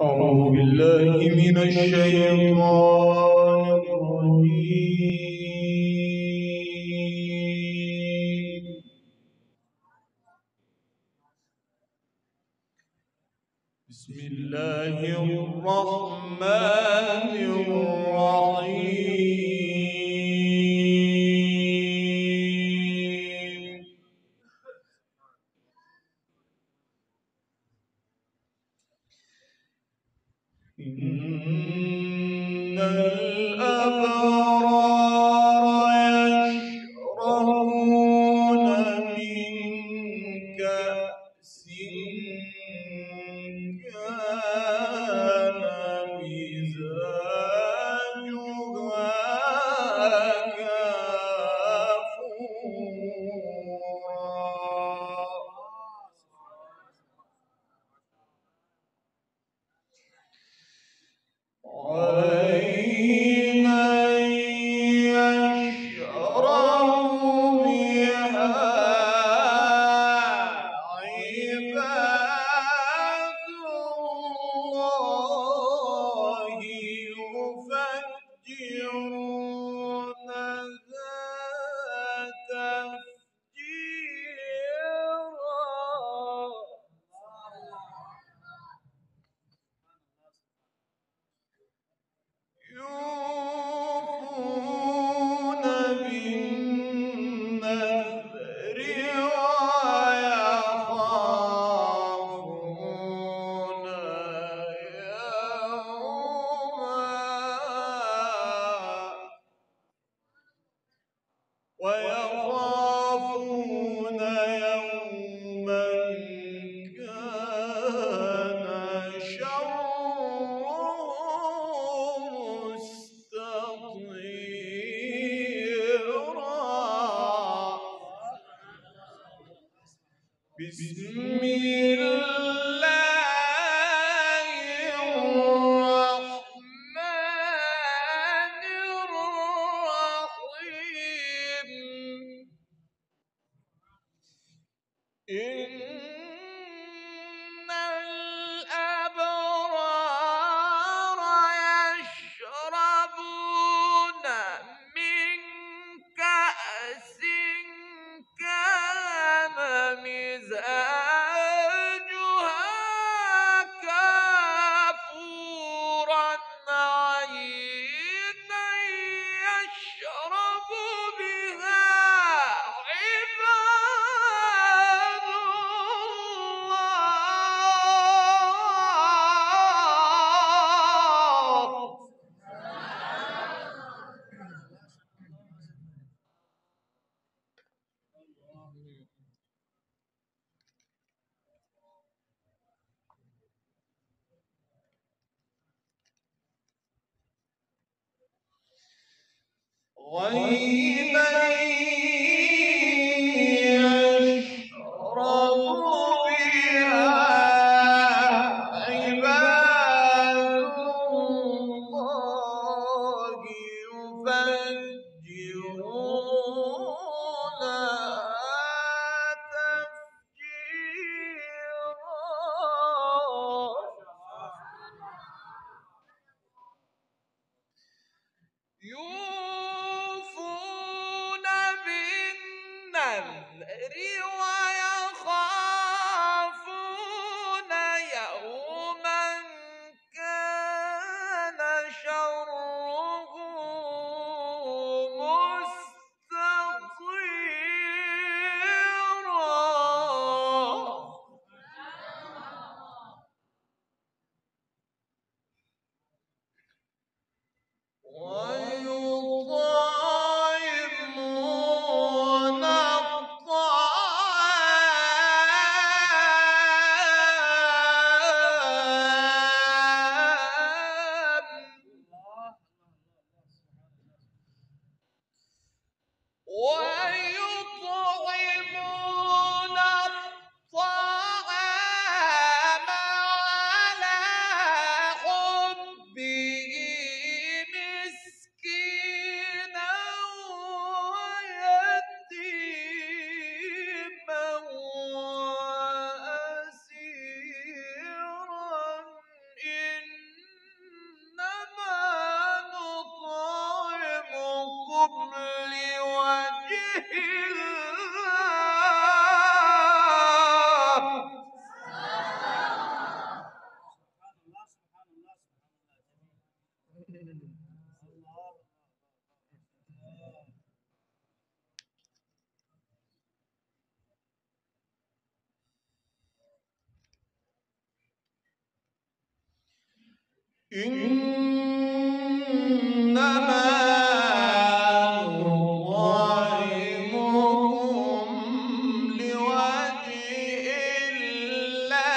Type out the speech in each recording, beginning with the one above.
أعوذ بالله من الشيطان الرجيم. بسم الله الرحمن الرحيم. إن الأبرار يشربون من كأس كان مزاجها كافورا عينا يشرب بها عباد الله يفجرونها تفجيرا. يوفون بالنذر ويخافون يوما كان شره مستطيرا. بسم الله الرحمن الرحيم. إن الأبرار يشربون من كأس كان مزاجها كافورا عينا يشرب بها عباد الله. عينا يشرب بها عباد الله يفجرونها تفجيرا. يوفون إنما نطعمكم لوجه الله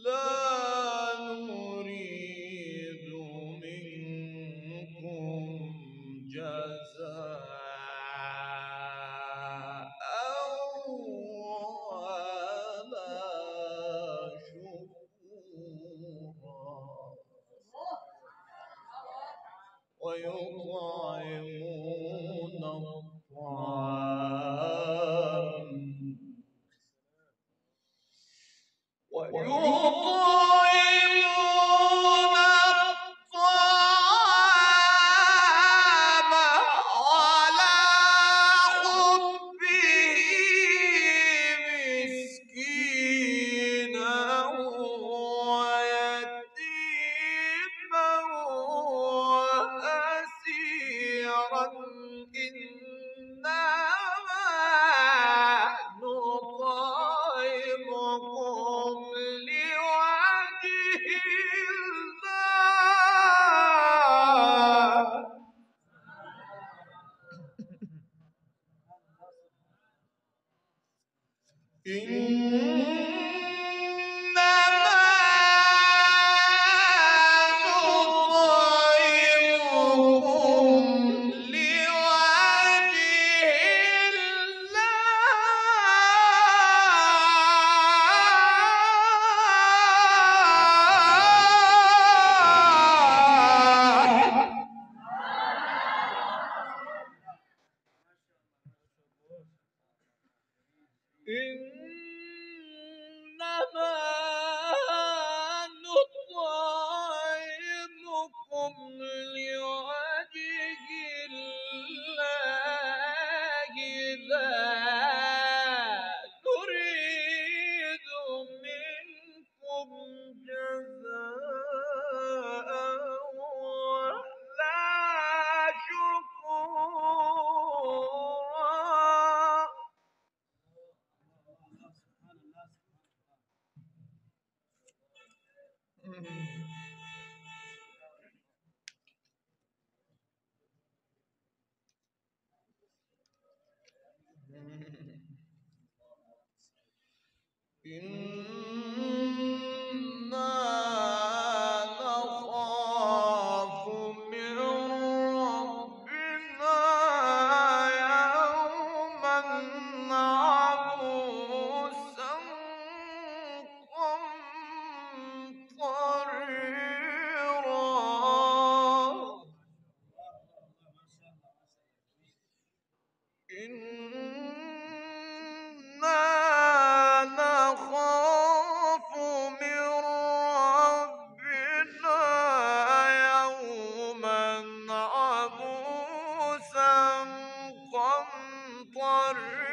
لا نريد منكم جزاء ولا شكورا ويطعمون الطعام على حبه مسكينا ويتيما وأسيرا إنما نطعمكم لوجه الله إنما نطعمكم لوجه الله إنما نطعمكم لوجه الله لا نريد منكم جزاء ولا شكورا إنا نخاف من ربنا يوما عبوسا قمطريرا إنا نخاف من ربنا يوما عبوسا قمطريرا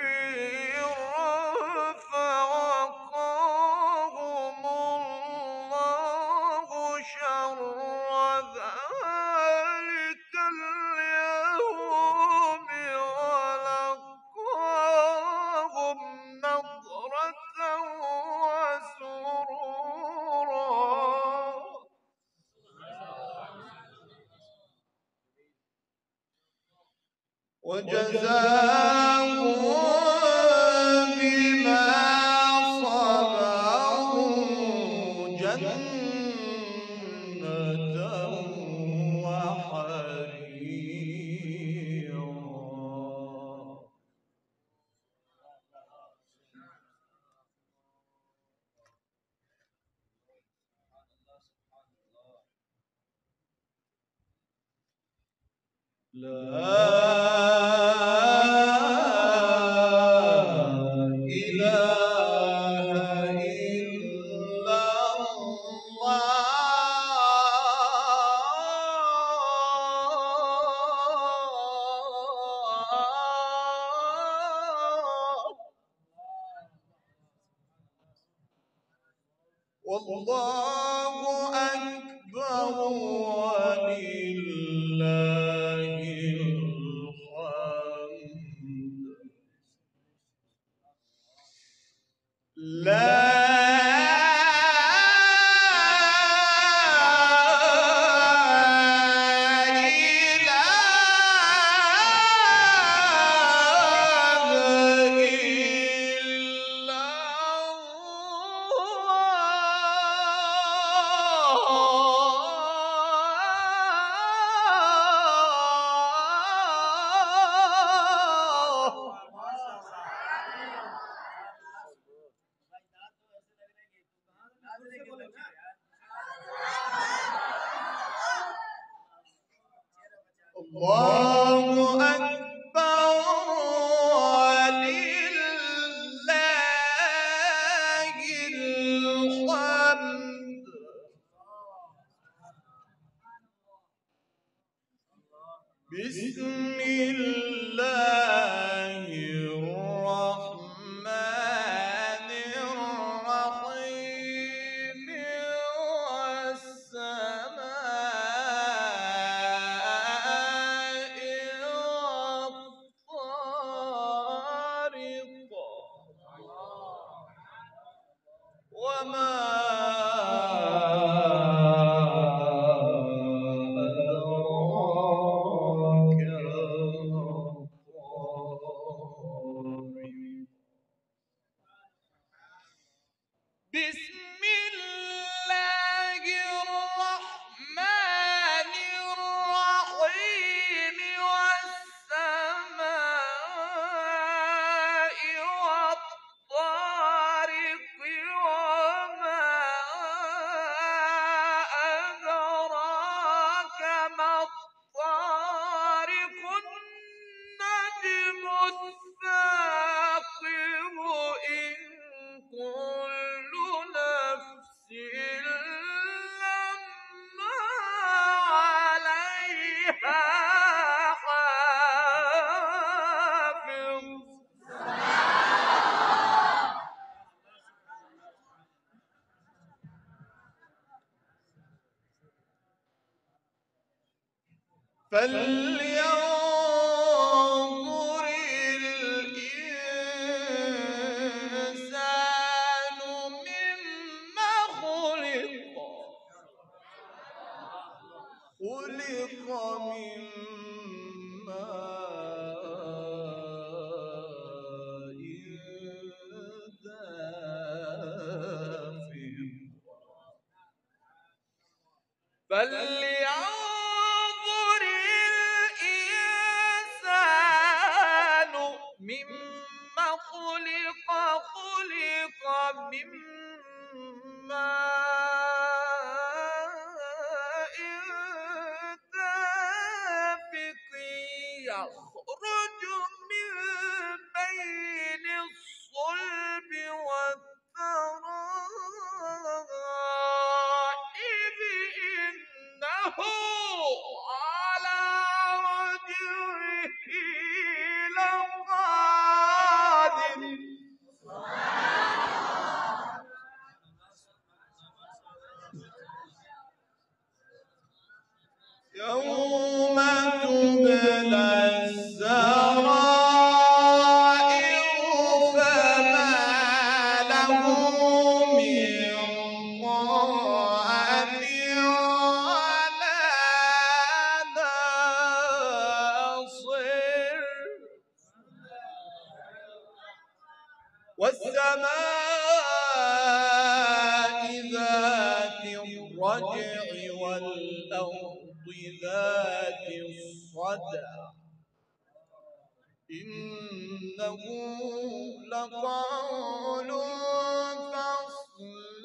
فوقاهم الله شر ذلك اليوم ولقاهم نضرة وسرورا وجزاهم بما صبروا جنة وحريرا لا إله إلا الله أكبر ولله الحمد. لا الله أكبر ولله الحمد. بسم الله الرحمن الرحيم. والسماء والطارق وما أدراك ما الطارق. بسم الله الرحمن الرحيم. والسماء والطارق وما أدراك ما الطارق. النجم الثاقب. إن كل نفس لما عليها حافظ. فلينظر الإنسان مما خلق. خلق من ماء دافق. فلينظر الإنسان مما خلق. خلق من ماء دافق. يخرج من بين الصلب والترائب. إنه على رجعه لقادر. يوم تبلى السرائر فما له من طاعة ولا ناصر. والسماء ذات الرجع والأرض ذات الصدع. إنه لقول فصل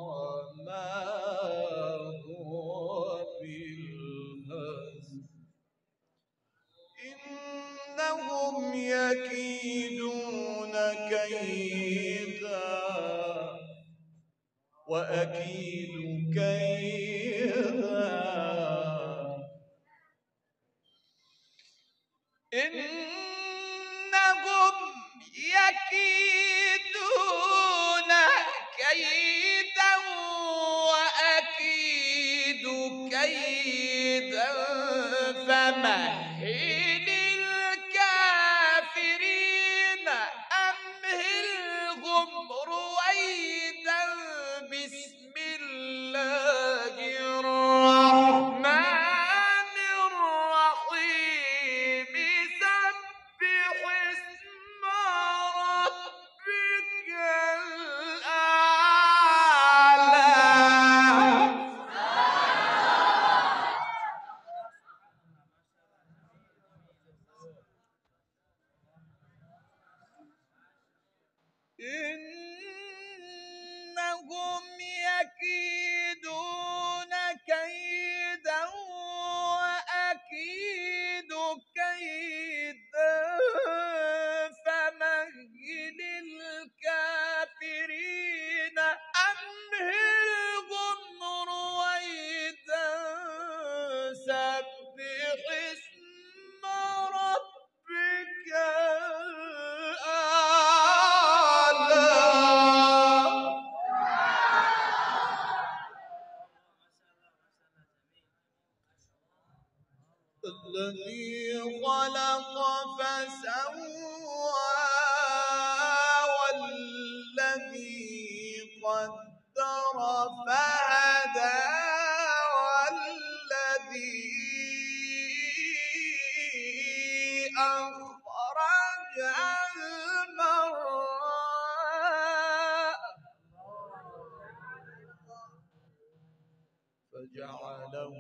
وما هو بالهزل. إنهم يكيدون كيدا وأكيد كيدا. إنهم يكيدون فمهل الكافرين أمهلهم رويدا. بسم الله الرحمن الرحيم سبح اسم ربك الأعلى. إنهم يكيدون كيدا وأكيد كيدا فمهل الكافرين أمهلهم رويدا. سبح اسم ربك الأعلى. الذي خلق فسوى والذي قدر فهدى والذي أخرج المرعى فجعله